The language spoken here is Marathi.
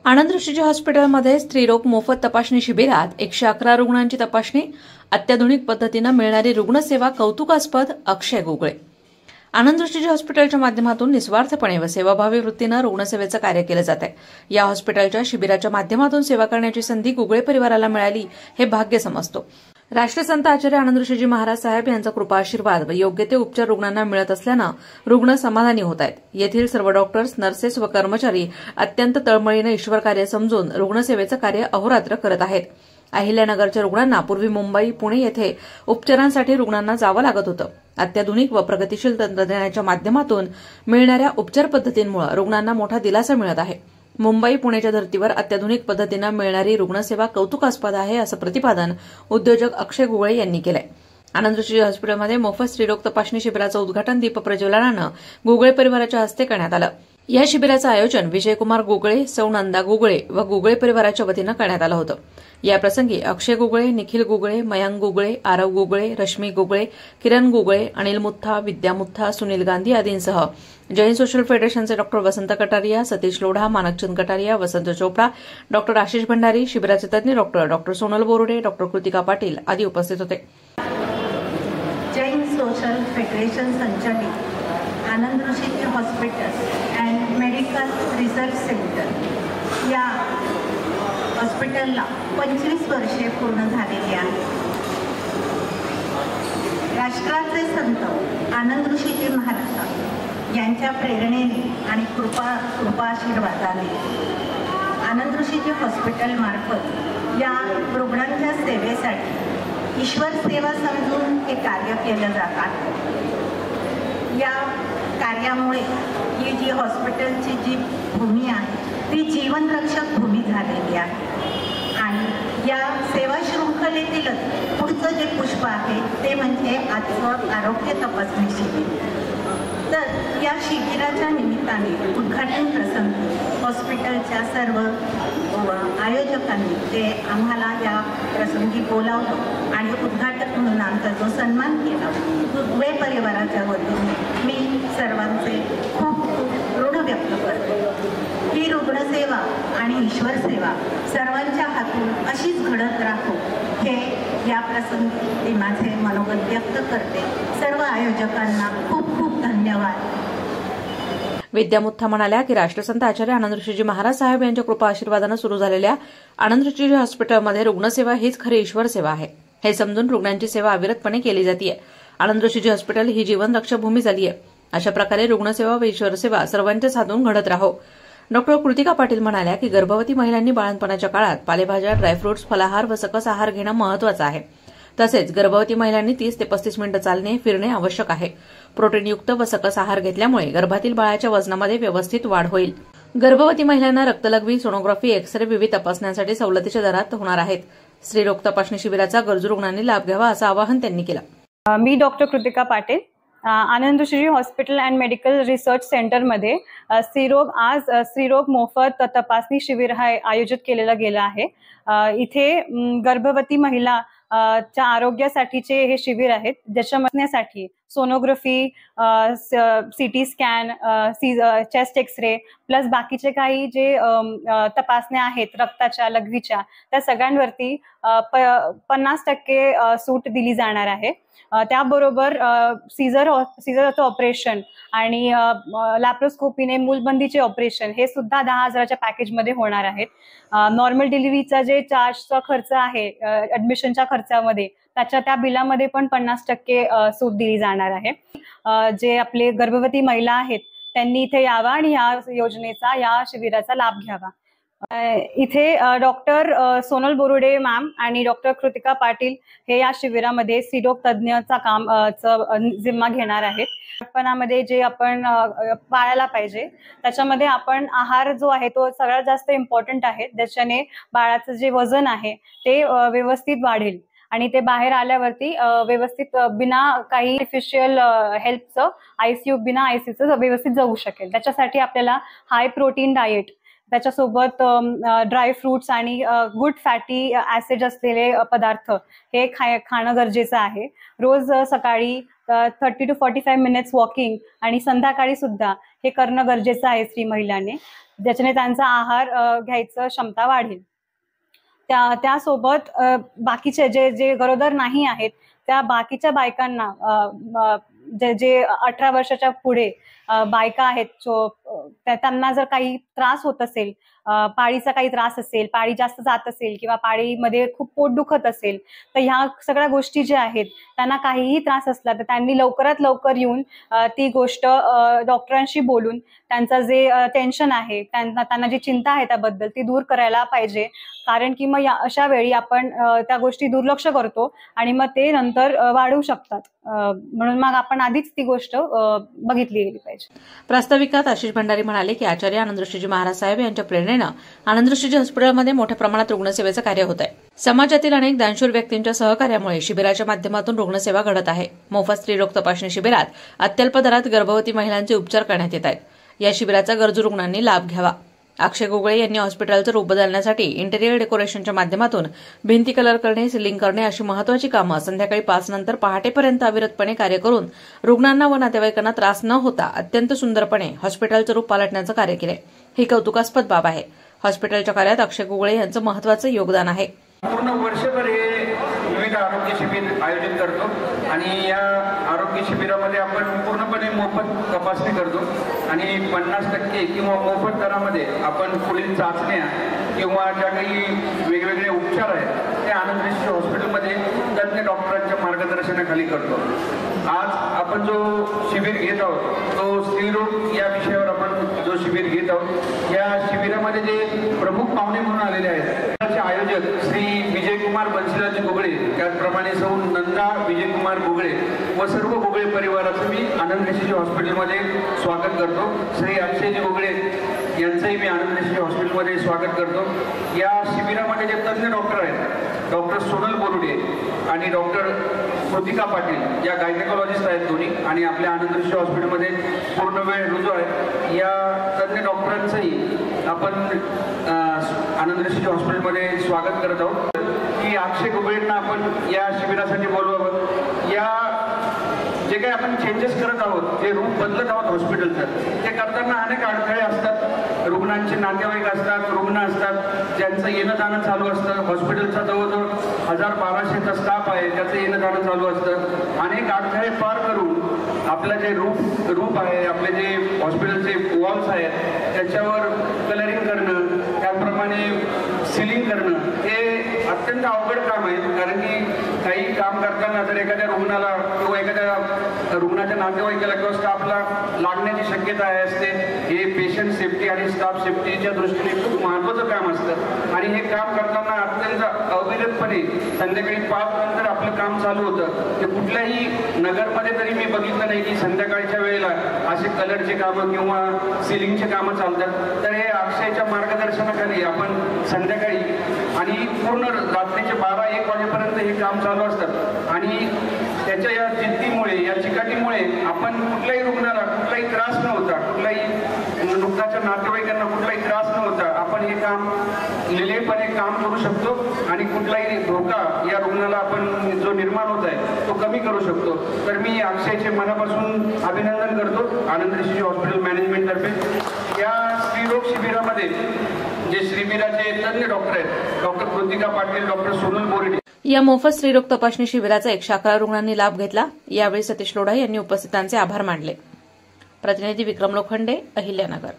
आनंद ऋषीजी हॉस्पिटलमध्ये स्त्रीरोग मोफत तपासणी शिबिरात 111 रुग्णांची तपासणी, अत्याधुनिक पद्धतीने मिळणारी रुग्णसेवा कौतुकास्पद. अक्षय गुगळे. आनंद ऋषीजी हॉस्पिटलच्या माध्यमातून निस्वार्थपणे व सेवाभावी वृत्तीने रुग्णसेवेचं कार्य केलं जात आहे. या हॉस्पिटलच्या शिबिराच्या माध्यमातून सेवा करण्याची संधी गुगळे परिवाराला मिळाली हे भाग्य समजतो. राष्ट्रसंत आचार्य आनंद ऋषीजी महाराज साहेब यांचा कृपा आशीर्वाद व योग्य ते उपचार रुग्णांना मिळत असल्यानं रुग्ण समाधानी होत आहेत. येथील सर्व डॉक्टर्स, नर्सेस व कर्मचारी अत्यंत तळमळीने ईश्वर कार्य समजून रुग्णसेवेचं कार्य अहोरात्र करत आहेत. अहिल्यानगरच्या रुग्णांना पूर्वी मुंबई, पुणे येथे उपचारांसाठी रुग्णांना जावं लागत होतं. अत्याधुनिक व प्रगतिशील तंत्रज्ञानाच्या माध्यमातून मिळणाऱ्या उपचार पद्धतींमुळे रुग्णांना मोठा दिलासा मिळत आहे. मुंबई, पुण्याच्या धर्तीवर अत्याधुनिक पद्धतीने मिळणारी रुग्णसेवा कौतुकास्पद आहे, असं प्रतिपादन उद्योजक अक्षय गुगळे यांनी केलंय. आनंद ऋषीजी हॉस्पिटलमध्ये मोफत स्त्रीरोग तपासणी शिबिराचं उद्घाटन दीप प्रज्वलनानं गुगळे परिवाराच्या हस्ते करण्यात आलं. या शिबिराचं आयोजन विजयकुमार गुगळे, सौ नंदा गुगळे व गुगळे परिवाराच्या वतीनं करण्यात आलं होतं. याप्रसंगी अक्षय गुगळे, निखिल गुगळे, मयांक गुगळे, आरव गुगळे, रश्मी गुगळे, किरण गुगळे, अनिल मुथा, विद्या मुथा, सुनील गांधी आदींसह जैन सोशल फेडरेशनचे डॉक्टर वसंत कटारिया, सतीश लोढा, मानकचंद कटारिया, वसंत चोपडा, डॉक्टर आशिष भंडारी, शिबिराचे तज्ज्ञ डॉक्टर सोनल बोरुडे, डॉक्टर कृतिका पाटील आदी उपस्थित होते. जैन सोशल फेडरेशन संचालित Anand Rishiji hospital and medical research centre या हॉस्पिटलला 25 वर्षे पूर्ण झालेली आहेत. राष्ट्राचे संत आनंद ऋषीजी महाराज यांच्या प्रेरणेने आणि कृपाशीर्वादाने आनंद ऋषीजी हॉस्पिटल मार्फत या रुग्णांच्या सेवेसाठी ईश्वर सेवा समजून हे कार्य केलं जातात. या कार्यामुळे ही जी हॉस्पिटलची जी भूमी आहे ती जीवनरक्षक भूमी झालेली आहे. आणि या सेवा शृंखलेतीलच पुढचं जे पुष्प आहे ते म्हणजे आजचं आरोग्य तपासणी शिबिर. तर या शिबिराच्या निमित्ताने उद्घाटन प्रसंगी हॉस्पिटलच्या सर्व आयोजकांनी ते आम्हाला या प्रसंगी बोलावलं आणि उद्घाटक म्हणून आमचा जो सन्मान केला, गुगळे परिवाराच्या वतीने मी सर्वांचे खूप खूप ऋण व्यक्त करते. ही रुग्णसेवा आणि ईश्वर सेवा सर्वांच्या हातून अशीच घडत राहो हे या प्रसंगी मी माझे मनोगत व्यक्त करते. सर्व आयोजकांना खूप खूप धन्यवाद. विद्या मुथा म्हणाल्या की राष्ट्रसंत आचार्य आनंद ऋषीजी महाराज साहेब यांच्या कृपा आशीर्वादानं सुरू झालेल्या आनंद ऋषीजी हॉस्पिटलमध्ये रुग्णसेवा हीच खरी ईश्वर सेवा आहे. हे समजून रुग्णांची सेवा अविरतपणे केली जाते. आनंद ऋषीजी हॉस्पिटल ही जीवनरक्षक भूमी झाली आहे. अशा प्रकारे रुग्णसेवा व ईश्वर सेवा सर्वांच्याच हातून घडत राहो. डॉक्टर कृतिका पाटील म्हणाल्या की गर्भवती महिलांनी बाळंतपणाच्या काळात पालेभाज्या, ड्रायफ्रुट्स, फलाहार व सकस आहार घेणं महत्वाचं आहे. तसेच गर्भवती महिलांनी 30 ते 35 मिनिटं चालणे, फिरणे आवश्यक आहे. प्रोटीनयुक्त व सकस आहार घेतल्यामुळे गर्भातील बाळाच्या वजनामध्ये व्यवस्थित वाढ होईल. गर्भवती महिलांना रक्तलघवी, सोनोग्राफी, एक्स-रे विविध तपासण्यांसाठी सवलतीच्या दरात होणार आहेत. स्त्रीरोग तपासणी शिबिराचा गरजू रुग्णांनी लाभ घ्यावा असं आवाहन त्यांनी केलं. मी doctor Kritika Patil, Anand Rishiji hospital and medical research सेंटरमध्ये स्त्रीरोग मोफत तपासणी शिबिर हा आयोजित केलेला गेला आहे. इथे गर्भवती महिला च्या आरोग्यासाठीचे हे शिबिर आहेत, ज्याच्यासाठी sonography, CT scan, chest x-ray plus बाकीचे काही जे तपासण्या आहेत रक्ताच्या, लघवीच्या, त्या सगळ्यांवरती 50% सूट दिली जाणार आहे. त्याबरोबर सीझरचं ऑपरेशन आणि लॅप्रोस्कोपीने मूलबंदीचे ऑपरेशन हे सुद्धा 10,000च्या पॅकेजमध्ये होणार आहेत. नॉर्मल डिलिव्हरीचा जे चार्जचा खर्च आहे ऍडमिशनच्या खर्चामध्ये, त्या बिलामध्ये पण 50% सूट दिली जाणार आहे. जे आपले गर्भवती महिला आहेत त्यांनी इथे यावा आणि या योजनेचा, या शिबिराचा लाभ घ्यावा. इथे डॉक्टर सोनल बोरुडे मॅम आणि डॉक्टर कृतिका पाटील हे या शिबिरामध्ये स्त्रीरोग तज्ज्ञाचा जिम्मा घेणार आहेत. बाळपणामध्ये जे आपण पाळायला पाहिजे त्याच्यामध्ये आपण आहार जो आहे तो सगळ्यात जास्त इम्पॉर्टंट आहे. ज्याच्याने बाळाचं जे वजन आहे ते व्यवस्थित वाढेल आणि ते बाहेर आल्यावरती व्यवस्थित बिना काही आर्टिफिशियल हेल्पचं, बिना आयसीयूचं व्यवस्थित जगू शकेल. त्याच्यासाठी आपल्याला हाय प्रोटीन डाएट त्याच्यासोबत ड्राय फ्रुट्स आणि गुड फॅटी ऍसिड असलेले पदार्थ हे खाणं गरजेचं आहे. रोज सकाळी 30 to 45 मिनिट्स वॉकिंग आणि संध्याकाळी सुद्धा हे करणं गरजेचं आहे स्त्री महिलांनी, ज्याच्याने त्यांचा आहार घ्यायचं क्षमता वाढेल. त्यासोबत बाकीचे जे गरोदर नाही आहेत त्या बाकीच्या बायकांना जे 18 वर्षाच्या पुढे बायका आहेत त्यांना जर काही त्रास होत असेल, पाळीचा काही त्रास असेल, पाळी जास्त जात असेल किंवा पाळीमध्ये खूप पोट दुखत असेल, तर ह्या सगळ्या गोष्टी ज्या आहेत त्यांना काहीही त्रास असला तर त्यांनी लवकरात लवकर येऊन ती गोष्ट डॉक्टरांशी बोलून त्यांचं जे टेन्शन आहे, त्यांना जी चिंता आहे त्याबद्दल ती दूर करायला पाहिजे. कारण की मग अशा वेळी आपण त्या गोष्टी दुर्लक्ष करतो आणि मग ते नंतर वाढू शकतात. म्हणून मग आपण आधीच ती गोष्ट बघितली गेली पाहिजे. प्रास्ताविकात आशिष भंडारी म्हणाले की आचार्य आनंदऋषीजी महाराज साहेब यांच्या प्रेरणेनं आनंदऋषीजी हॉस्पिटलमध्ये मोठ्या प्रमाणात रुग्णसेवेचं कार्य होत आहे. समाजातील अनेक दानशूर व्यक्तींच्या सहकार्यामुळे शिबिराच्या माध्यमातून रुग्णसेवा घडत आहे. मोफत स्त्रीरोग तपासणी शिबिरात अत्यल्प दरात गर्भवती महिलांचे उपचार करण्यात येत आहेत. या शिबिराचा गरजू रुग्णांनी लाभ घ्यावा. अक्षय गुगळे यांनी हॉस्पिटलचं रूप बदलण्यासाठी इंटेरियर डेकोरेशनच्या माध्यमातून भिंती कलर करणे, सीलिंग करणे अशी महत्वाची कामं संध्याकाळी 5 नंतर पहाटेपर्यंत अविरतपणे कार्य करून रुग्णांना व नातेवाईकांना त्रास न होता अत्यंत सुंदरपणे हॉस्पिटलचं रूप पालटण्याचं कार्य केलंय. ही कौतुकास्पद बाब आहे. हॉस्पिटलच्या कार्यात अक्षय गुगळे यांचं महत्वाचं योगदान आहे. पूर्ण वर्षभर हे विविध आरोग्य शिबिर आयोजित करतो आणि या आरोग्य शिबिरामध्ये आपण पूर्णपणे मोफत तपासणी करतो आणि 50% किंवा मोफत दरामध्ये आपण पुढील चाचण्या किंवा ज्या काही वेगवेगळे उपचार आहेत ते आनंदऋषी हॉस्पिटलमध्ये तज्ञ डॉक्टरांच्या मार्गदर्शनाखाली करतो. आज आपण जो शिबिर घेत आहोत तो स्त्रीरोग या विषयावर आपण जो शिबिर घेत आहोत. या शिबिरामध्ये जे प्रमुख पाहुणे म्हणून आलेले आहेत त्याचे आयोजक श्री विजयकुमार बन्सीलाल गुगळे, त्याचप्रमाणे सौ नंदा विजयकुमार गुगळे व सर्व गुगळे परिवाराचं मी आनंदऋषी हॉस्पिटलमध्ये स्वागत करतो. श्री अक्षयजी गुगळे यांचंही मी आनंदऋषी हॉस्पिटलमध्ये स्वागत करतो. या शिबिरामध्ये जे तज्ञ डॉक्टर आहेत, डॉक्टर सोनल बोरुडे आणि डॉक्टर कृतिका पाटील या गायनेकोलॉजिस्ट आहेत दोन्ही आणि आपल्या आनंदऋषी हॉस्पिटलमध्ये पूर्ण वेळ रुजू आहे. या तज्ञ डॉक्टरांचंही आपण आनंदऋषी हॉस्पिटलमध्ये स्वागत करत आहोत की अक्षय गुगळेंना आपण या शिबिरासाठी बोलवावं. या जे काही आपण चेंजेस करत आहोत, जे रूप बदलत आहोत हॉस्पिटलचं, ते करताना अनेक अडथळे असतात. रुग्णांचे नातेवाईक असतात, रुग्ण असतात, ज्यांचं येणं जाणं चालू असतं. हॉस्पिटलचा जवळजवळ 1200चा स्टाफ आहे, त्याचं येणं जाणं चालू असतं. अनेक अडथळे पार करून आपलं जे रूप आहे, आपले जे हॉस्पिटलचे वॉल्स आहेत त्याच्यावर कलरिंग करणं, त्याचप्रमाणे सिलिंग करणं हे अत्यंत अवघड काम आहे. कारण की काही काम करताना जर एखाद्या रुग्णाला किंवा एखाद्या रुग्णाच्या नातेवाईकाला किंवा स्टाफला लागण्याची शक्यता असते. हे पेशंट सेफ्टी आणि स्टाफ सेफ्टीच्या दृष्टीने खूप महत्त्वाचं काम असतं आणि हे काम करताना अत्यंत अविरतपणे संध्याकाळी 5 नंतर आपलं काम चालू होतं. ते कुठल्याही नगरमध्ये तरी मी बघितलं नाही की संध्याकाळच्या वेळेला असे कलरचे कामं किंवा सिलिंगचे कामं चालतात. तर हे अक्षयच्या मार्गदर्शनाखाली आपण संध्याकाळी आणि पूर्ण रात्रीचे 12-1 वाजेपर्यंत हे काम चालू असतात आणि त्याच्या या जिद्दीमुळे, या चिकाटीमुळे आपण कुठल्याही रुग्णाला कुठलाही त्रास न होता, कुठलाही रुग्णाच्या नातेवाईकांना कुठलाही त्रास न होता आपण हे काम निलेपणे काम करू शकतो आणि कुठलाही धोका या रुग्णाला आपण जो निर्माण होत आहे तो कमी करू शकतो. तर मी अक्षयचे मनापासून अभिनंदन करतो आनंदऋषी हॉस्पिटल मॅनेजमेंटतर्फे. या स्त्रीरोग शिबिरामध्ये जे शिबिराचे तज्ञ डॉक्टर आहेत, डॉक्टर कृतिका पाटील, डॉक्टर सोनल बोरुडे. या मोफत स्त्रीरोग तपासणी शिबिराचा 111 रुग्णांनी लाभ घेतला. यावेळी सतीश लोढा यांनी उपस्थितांचे आभार मानले. प्रतिनिधी विक्रम लोखंडे, अहिल्यानगर.